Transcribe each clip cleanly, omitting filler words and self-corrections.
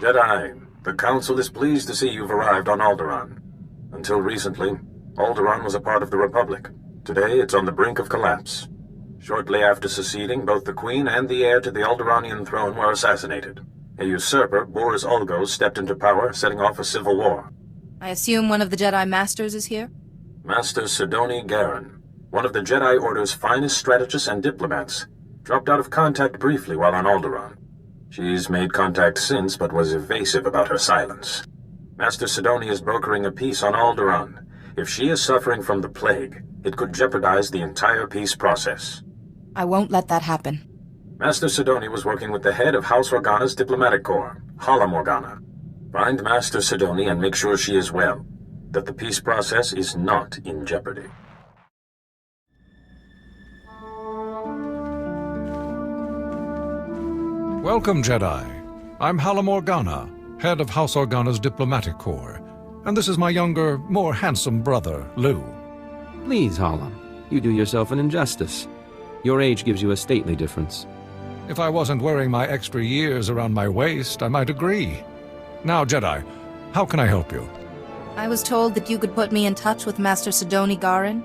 Jedi, the Council is pleased to see you've arrived on Alderaan. Until recently, Alderaan was a part of the Republic. Today, it's on the brink of collapse. Shortly after seceding, both the Queen and the heir to the Alderaanian throne were assassinated. A usurper, Boris Ulgo, stepped into power, setting off a civil war. I assume one of the Jedi Masters is here? Master Sidoni Garen, one of the Jedi Order's finest strategists and diplomats, dropped out of contact briefly while on Alderaan. She's made contact since, but was evasive about her silence. Master Sidoni is brokering a peace on Alderaan. If she is suffering from the plague, it could jeopardize the entire peace process. I won't let that happen. Master Sidoni was working with the head of House Organa's diplomatic corps, Hala Morgana. Find Master Sidoni and make sure she is well, that the peace process is not in jeopardy. Welcome, Jedi. I'm Hala Morgana, head of House Organa's diplomatic corps, and this is my younger, more handsome brother, Lou. Please, Hala, you do yourself an injustice. Your age gives you a stately difference. If I wasn't wearing my extra years around my waist, I might agree. Now, Jedi, how can I help you? I was told that you could put me in touch with Master Sidoni Garen.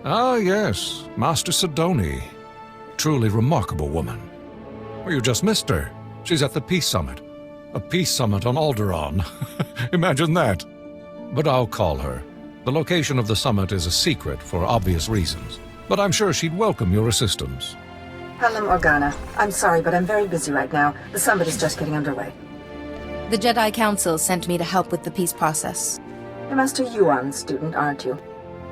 Ah, yes, Master Sidoni. Truly remarkable woman. Well, you just missed her. She's at the Peace Summit. A peace summit on Alderaan. Imagine that. But I'll call her. The location of the summit is a secret for obvious reasons. But I'm sure she'd welcome your assistance. Hala Morgana, I'm sorry, but I'm very busy right now. The summit is just getting underway. The Jedi Council sent me to help with the peace process. You're Master Yuan's student, aren't you?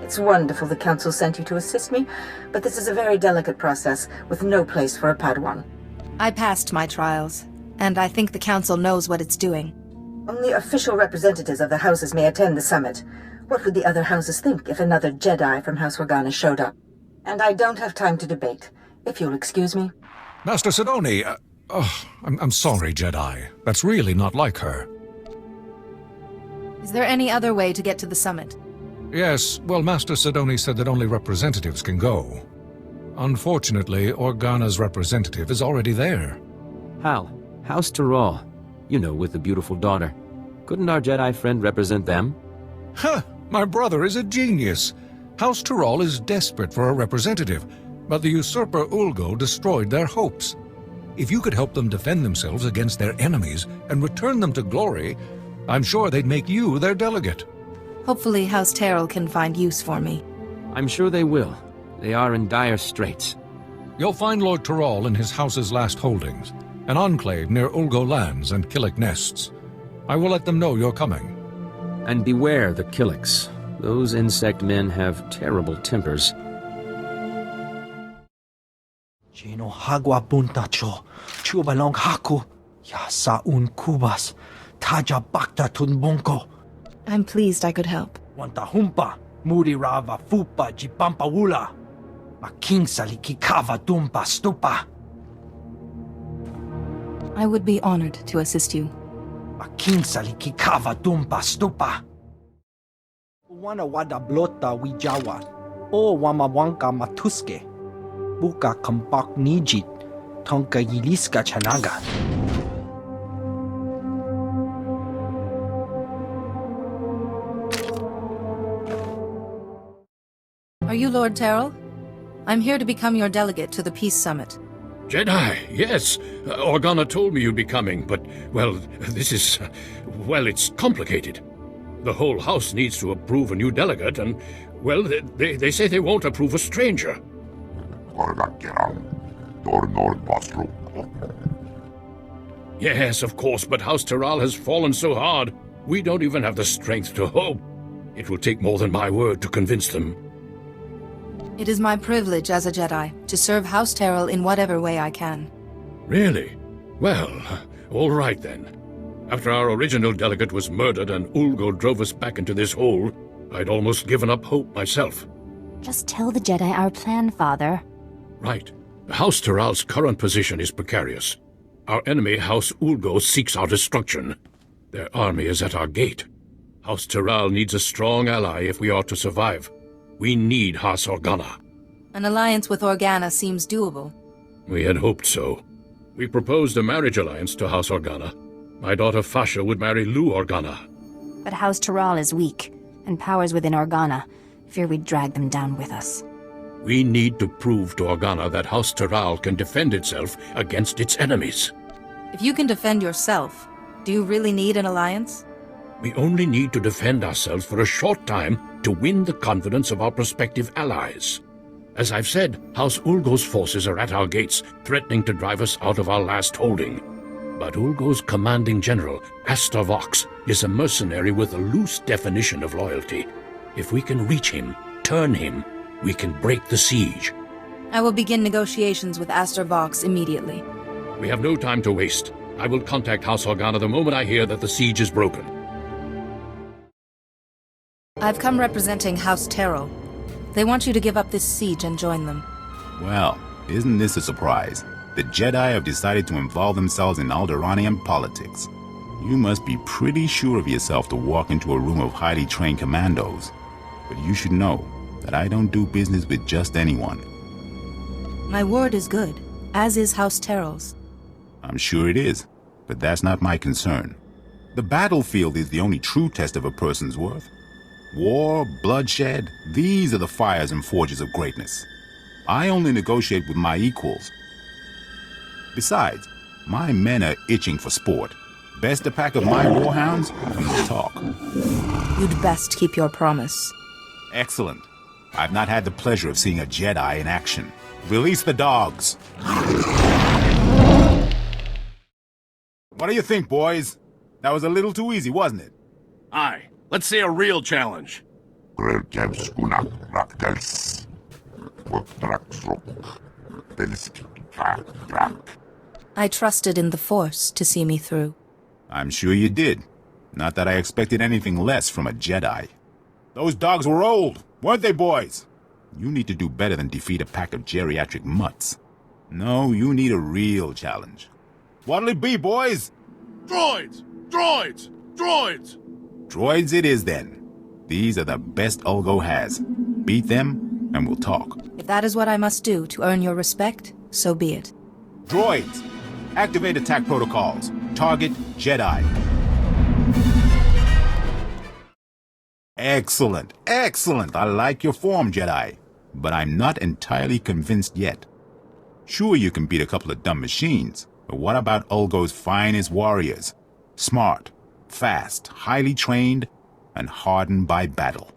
It's wonderful the Council sent you to assist me, but this is a very delicate process with no place for a Padawan. I passed my trials, and I think the Council knows what it's doing. Only official representatives of the houses may attend the summit. What would the other houses think if another Jedi from House Organa showed up? And I don't have time to debate. If you'll excuse me. Master Sidoni, I'm sorry, Jedi. That's really not like her. Is there any other way to get to the summit? Yes, well, Master Sidoni said that only representatives can go. Unfortunately, Organa's representative is already there. Hal, House Tyrol. You know, with the beautiful daughter. Couldn't our Jedi friend represent them? Huh! My brother is a genius. House Tyrol is desperate for a representative, but the usurper Ulgo destroyed their hopes. If you could help them defend themselves against their enemies and return them to glory, I'm sure they'd make you their delegate. Hopefully House Tyrol can find use for me. I'm sure they will. They are in dire straits. You'll find Lord Tyrol in his house's last holdings, an enclave near Ulgo lands and Killik nests. I will let them know you're coming. And beware the Killiks. Those insect men have terrible tempers. Chino hagwa buntacho, chubalong haku, yasaun kubas, taja bakta tunbunko. I'm pleased I could help. Wanta humpa, muri rava fupa jipampa wula. Making salikikava dumpa stupa. I would be honored to assist you. Making salikikava dumpa stupa. Wana wada blota wijawa, o wamawanka matuske. Buka kampak nijit, tonka yiliska chanaga. Are you Lord Tyrol? I'm here to become your delegate to the Peace Summit. Jedi, yes. Organa told me you'd be coming, but, well, this is... well, it's complicated. The whole house needs to approve a new delegate, and, well, they say they won't approve a stranger. Yes, of course, but House Tyrol has fallen so hard, we don't even have the strength to hope. It will take more than my word to convince them. It is my privilege as a Jedi to serve House Tyrol in whatever way I can. Really? Well, all right then. After our original delegate was murdered and Ulgo drove us back into this hole, I'd almost given up hope myself. Just tell the Jedi our plan, Father. Right. House Tyrol's current position is precarious. Our enemy, House Ulgo, seeks our destruction. Their army is at our gate. House Tyrol needs a strong ally if we are to survive. We need House Organa. An alliance with Organa seems doable. We had hoped so. We proposed a marriage alliance to House Organa. My daughter Fasha would marry Lu Organa. But House Toral is weak, and powers within Organa. Fear we'd drag them down with us. We need to prove to Organa that House Toral can defend itself against its enemies. If you can defend yourself, do you really need an alliance? We only need to defend ourselves for a short time to win the confidence of our prospective allies. As I've said, House Ulgo's forces are at our gates, threatening to drive us out of our last holding. But Ulgo's commanding general, Astor Vox, is a mercenary with a loose definition of loyalty. If we can reach him, turn him, we can break the siege. I will begin negotiations with Astor Vox immediately. We have no time to waste. I will contact House Organa the moment I hear that the siege is broken. I've come representing House Terrell. They want you to give up this siege and join them. Well, isn't this a surprise? The Jedi have decided to involve themselves in Alderaanian politics. You must be pretty sure of yourself to walk into a room of highly trained commandos. But you should know that I don't do business with just anyone. My word is good, as is House Terrell's. I'm sure it is, but that's not my concern. The battlefield is the only true test of a person's worth. War, bloodshed, these are the fires and forges of greatness. I only negotiate with my equals. Besides, my men are itching for sport. Best a pack of my warhounds, and we'll talk. You'd best keep your promise. Excellent. I've not had the pleasure of seeing a Jedi in action. Release the dogs. What do you think, boys? That was a little too easy, wasn't it? Aye. Let's see a real challenge. I trusted in the Force to see me through. I'm sure you did. Not that I expected anything less from a Jedi. Those dogs were old, weren't they, boys? You need to do better than defeat a pack of geriatric mutts. No, you need a real challenge. What'll it be, boys? Droids! Droids! Droids! Droids it is, then. These are the best Ulgo has. Beat them, and we'll talk. If that is what I must do to earn your respect, so be it. Droids! Activate attack protocols. Target Jedi. Excellent, excellent. I like your form, Jedi. But I'm not entirely convinced yet. Sure, you can beat a couple of dumb machines, but what about Ulgo's finest warriors? Smart, fast, highly trained, and hardened by battle.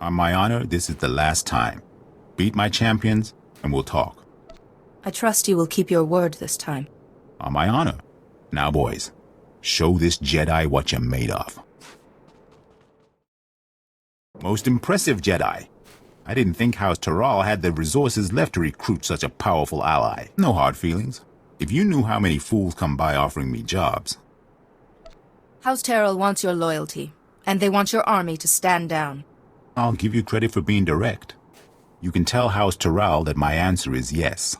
On my honor, this is the last time. Beat my champions, and we'll talk. I trust you will keep your word this time. On my honor. Now, boys, show this Jedi what you're made of. Most impressive, Jedi. I didn't think House Toral had the resources left to recruit such a powerful ally. No hard feelings. If you knew how many fools come by offering me jobs. House Terrell wants your loyalty, and they want your army to stand down. I'll give you credit for being direct. You can tell House Toral that my answer is yes.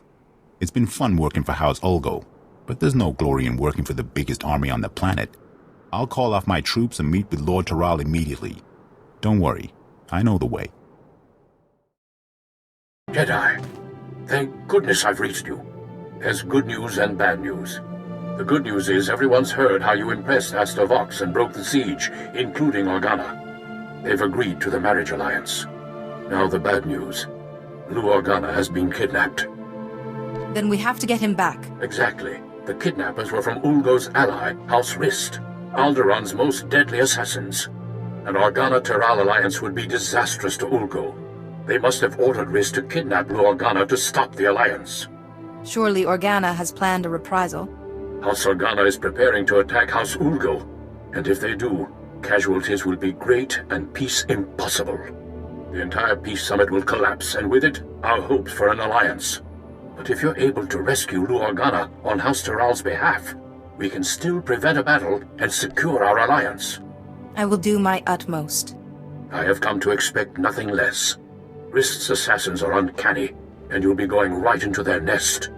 It's been fun working for House Ulgo, but there's no glory in working for the biggest army on the planet. I'll call off my troops and meet with Lord Toral immediately. Don't worry, I know the way. Jedi, thank goodness I've reached you. There's good news and bad news. The good news is everyone's heard how you impressed Astor Vox and broke the siege, including Organa. They've agreed to the marriage alliance. Now the bad news. Lu Organa has been kidnapped. Then we have to get him back. Exactly. The kidnappers were from Ulgo's ally, House Rist, Alderaan's most deadly assassins. An Organa-Toral alliance would be disastrous to Ulgo. They must have ordered Rist to kidnap Lu Organa to stop the alliance. Surely Organa has planned a reprisal. House Organa is preparing to attack House Ulgo, and if they do, casualties will be great and peace impossible. The entire peace summit will collapse, and with it, our hopes for an alliance. But if you're able to rescue Lu Organa on House Toral's behalf, we can still prevent a battle and secure our alliance. I will do my utmost. I have come to expect nothing less. Rist's assassins are uncanny, and you'll be going right into their nest.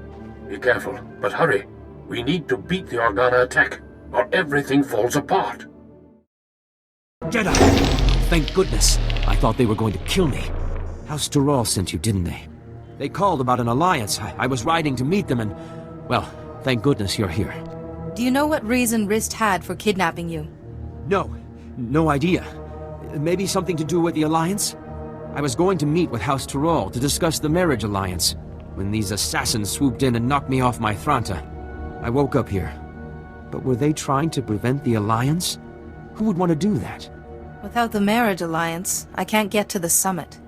Be careful, but hurry. We need to beat the Organa attack, or everything falls apart. Jedi! Thank goodness. I thought they were going to kill me. House Toral sent you, didn't they? They called about an alliance. I was riding to meet them and... well, thank goodness you're here. Do you know what reason Rist had for kidnapping you? No idea. Maybe something to do with the alliance? I was going to meet with House Tyrol to discuss the marriage alliance, when these assassins swooped in and knocked me off my Thranta. I woke up here. But were they trying to prevent the alliance? Who would want to do that? Without the marriage alliance, I can't get to the summit.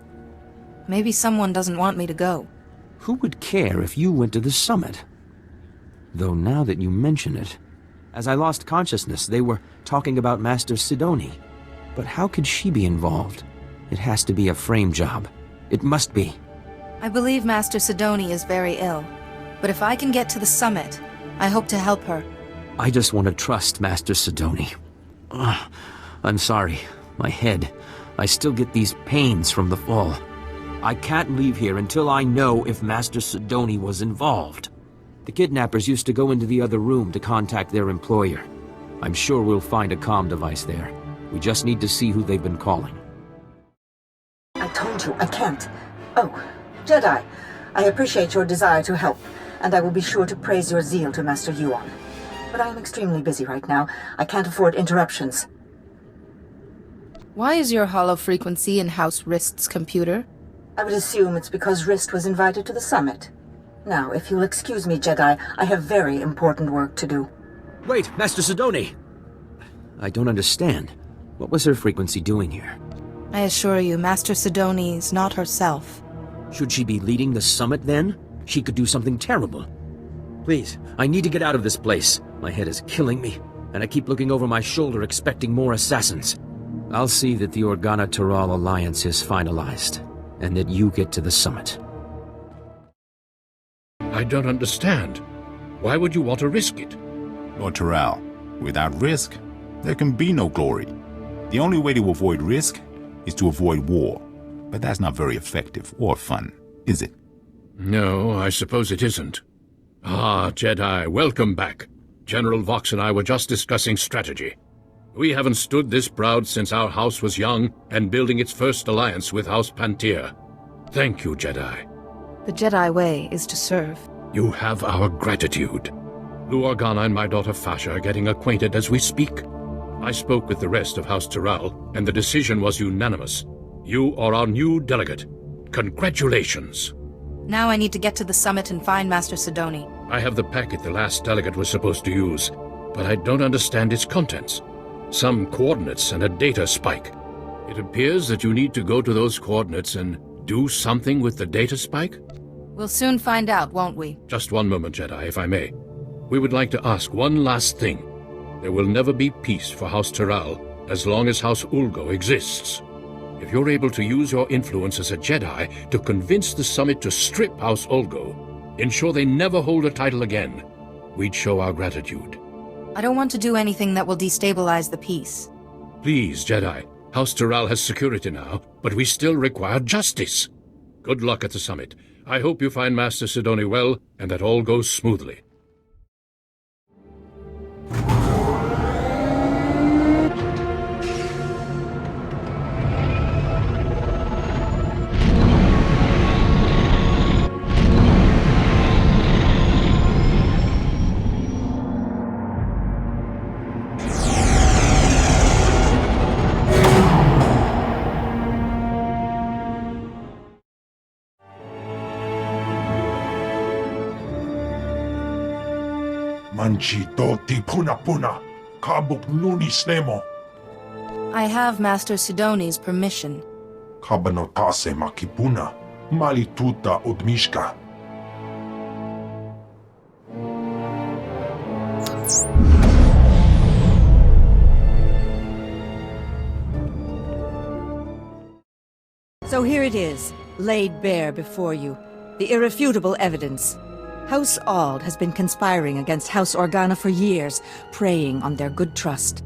Maybe someone doesn't want me to go. Who would care if you went to the summit? Though now that you mention it, as I lost consciousness, they were talking about Master Sidoni. But how could she be involved? It has to be a frame job. It must be. I believe Master Sidoni is very ill. But if I can get to the summit, I hope to help her. I just want to trust Master Sidoni. I'm sorry. My head. I still get these pains from the fall. I can't leave here until I know if Master Sidoni was involved. The kidnappers used to go into the other room to contact their employer. I'm sure we'll find a comm device there. We just need to see who they've been calling. I told you, I can't. Oh, Jedi, I appreciate your desire to help, and I will be sure to praise your zeal to Master Yuan. But I am extremely busy right now. I can't afford interruptions. Why is your hollow frequency in House Rist's computer? I would assume it's because Rist was invited to the summit. Now, if you'll excuse me, Jedi, I have very important work to do. Wait, Master Sidoni! I don't understand. What was her frequency doing here? I assure you, Master Sidoni is not herself. Should she be leading the summit, then? She could do something terrible. Please, I need to get out of this place. My head is killing me, and I keep looking over my shoulder expecting more assassins. I'll see that the Organa-Tyrol alliance is finalized, and that you get to the summit. I don't understand. Why would you want to risk it? Lord Tyrol, without risk, there can be no glory. The only way to avoid risk is to avoid war. But that's not very effective or fun, is it? No, I suppose it isn't. Ah, Jedi, welcome back. General Vox and I were just discussing strategy. We haven't stood this proud since our house was young and building its first alliance with House Pantir. Thank you, Jedi. The Jedi way is to serve. You have our gratitude. Lou Organa and my daughter Fasha are getting acquainted as we speak. I spoke with the rest of House Tyrol, and the decision was unanimous. You are our new delegate. Congratulations. Now I need to get to the summit and find Master Sidoni. I have the packet the last delegate was supposed to use, but I don't understand its contents. Some coordinates and a data spike. It appears that you need to go to those coordinates and do something with the data spike? We'll soon find out, won't we? Just one moment, Jedi, if I may. We would like to ask one last thing. There will never be peace for House Tyrol as long as House Ulgo exists. If you're able to use your influence as a Jedi to convince the summit to strip House Ulgo, ensure they never hold a title again, we'd show our gratitude. I don't want to do anything that will destabilize the peace. Please, Jedi. House Tyrol has security now, but we still require justice. Good luck at the summit. I hope you find Master Sidoni well, and that all goes smoothly. Manchitoti puna kabuk nuni snemo. I have Master Sidoni's permission. Kabanotase makipuna malituta odmishka. So here it is, laid bare before you. The irrefutable evidence. House Ald has been conspiring against House Organa for years, preying on their good trust.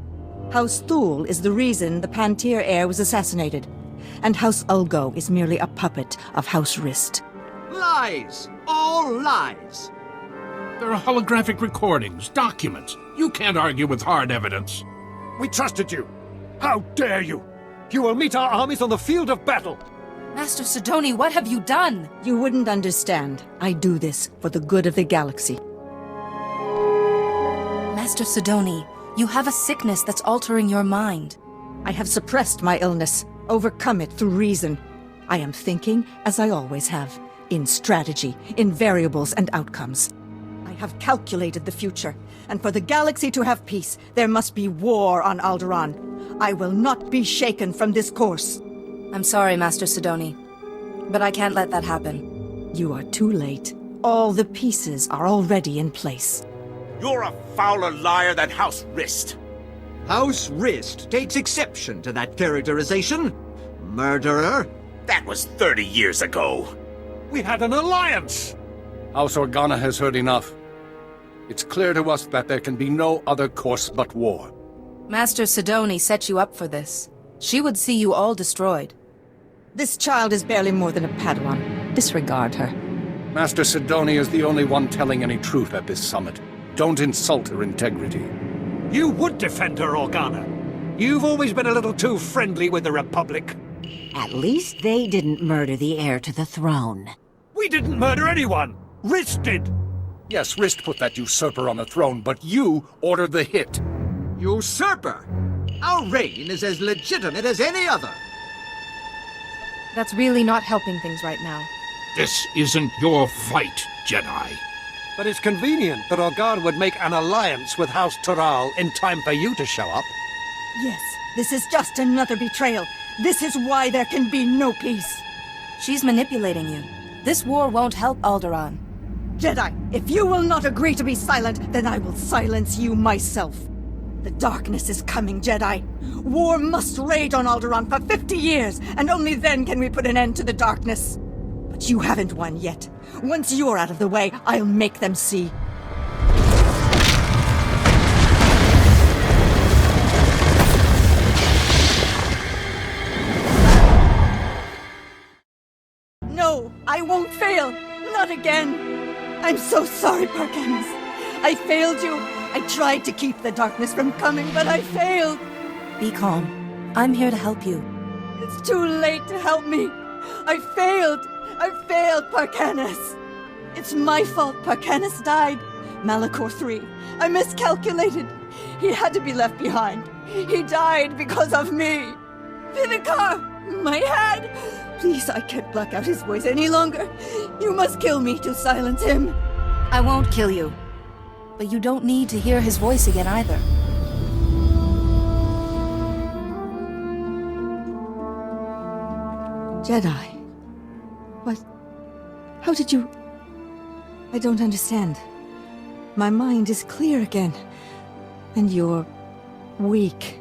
House Thul is the reason the Pantir heir was assassinated, and House Ulgo is merely a puppet of House Rist. Lies! All lies! There are holographic recordings, documents. You can't argue with hard evidence. We trusted you. How dare you? You will meet our armies on the field of battle. Master Sidoni, what have you done? You wouldn't understand. I do this for the good of the galaxy. Master Sidoni, you have a sickness that's altering your mind. I have suppressed my illness, overcome it through reason. I am thinking as I always have, in strategy, in variables and outcomes. I have calculated the future, and for the galaxy to have peace, there must be war on Alderaan. I will not be shaken from this course. I'm sorry, Master Sidoni, but I can't let that happen. You are too late. All the pieces are already in place. You're a fouler liar than House Rist. House Rist takes exception to that characterization. Murderer. That was 30 years ago. We had an alliance! House Organa has heard enough. It's clear to us that there can be no other course but war. Master Sidoni set you up for this. She would see you all destroyed. This child is barely more than a Padawan. Disregard her. Master Sidoni is the only one telling any truth at this summit. Don't insult her integrity. You would defend her, Organa. You've always been a little too friendly with the Republic. At least they didn't murder the heir to the throne. We didn't murder anyone. Rist did. Yes, Rist put that usurper on the throne, but you ordered the hit. Usurper? Our reign is as legitimate as any other. That's really not helping things right now. This isn't your fight, Jedi. But it's convenient that Organa would make an alliance with House Toral in time for you to show up. Yes, this is just another betrayal. This is why there can be no peace. She's manipulating you. This war won't help Alderaan. Jedi, if you will not agree to be silent, then I will silence you myself. The darkness is coming, Jedi. War must rage on Alderaan for 50 years, and only then can we put an end to the darkness. But you haven't won yet. Once you're out of the way, I'll make them see. No, I won't fail. Not again. I'm so sorry, Parkanis. I failed you. I tried to keep the darkness from coming, but I failed. Be calm. I'm here to help you. It's too late to help me. I failed. I failed, Parkanis. It's my fault Parkanis died. Malachor III. I miscalculated. He had to be left behind. He died because of me. Vivikar! My head! Please, I can't block out his voice any longer. You must kill me to silence him. I won't kill you. But you don't need to hear his voice again either. Jedi. What? How did you... I don't understand. My mind is clear again. And you're... weak.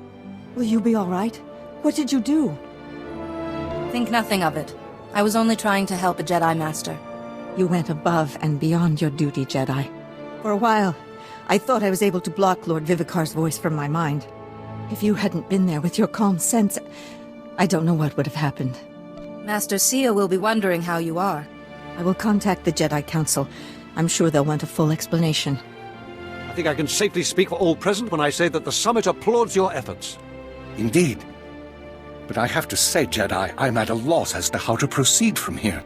Will you be all right? What did you do? Think nothing of it. I was only trying to help a Jedi Master. You went above and beyond your duty, Jedi. For a while, I thought I was able to block Lord Vivikar's voice from my mind. If you hadn't been there with your calm sense, I don't know what would have happened. Master Sia will be wondering how you are. I will contact the Jedi Council. I'm sure they'll want a full explanation. I think I can safely speak for all present when I say that the summit applauds your efforts. Indeed. But I have to say, Jedi, I'm at a loss as to how to proceed from here.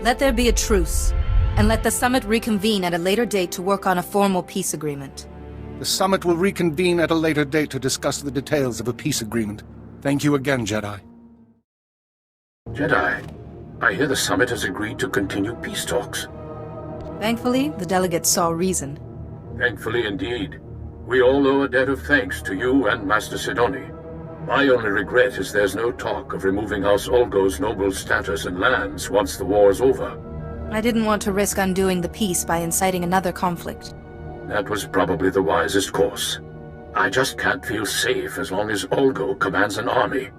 Let there be a truce, and let the summit reconvene at a later date to work on a formal peace agreement. The summit will reconvene at a later date to discuss the details of a peace agreement. Thank you again, Jedi. Jedi, I hear the summit has agreed to continue peace talks. Thankfully, the delegates saw reason. Thankfully indeed. We all owe a debt of thanks to you and Master Sidoni. My only regret is there's no talk of removing House Ulgo's noble status and lands once the war's over. I didn't want to risk undoing the peace by inciting another conflict. That was probably the wisest course. I just can't feel safe as long as Ulgo commands an army.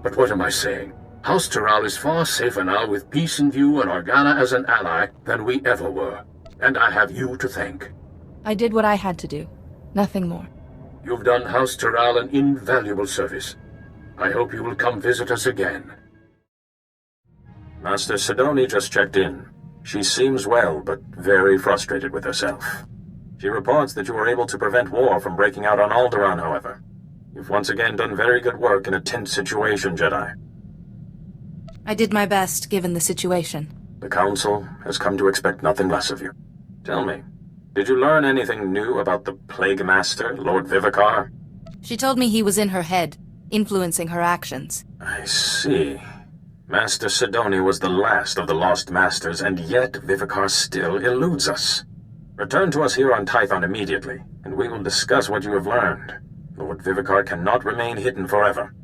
But what am I saying? House Toral is far safer now with peace in view and Organa as an ally than we ever were. And I have you to thank. I did what I had to do. Nothing more. You've done House Toral an invaluable service. I hope you will come visit us again. Master Sidoni just checked in. She seems well, but very frustrated with herself. She reports that you were able to prevent war from breaking out on Alderaan, however. You've once again done very good work in a tense situation, Jedi. I did my best, given the situation. The Council has come to expect nothing less of you. Tell me, did you learn anything new about the Plague Master, Lord Vivicar? She told me he was in her head, influencing her actions. I see. Master Sidoni was the last of the Lost Masters, and yet Vivicar still eludes us. Return to us here on Tython immediately, and we will discuss what you have learned. Lord Vivicar cannot remain hidden forever.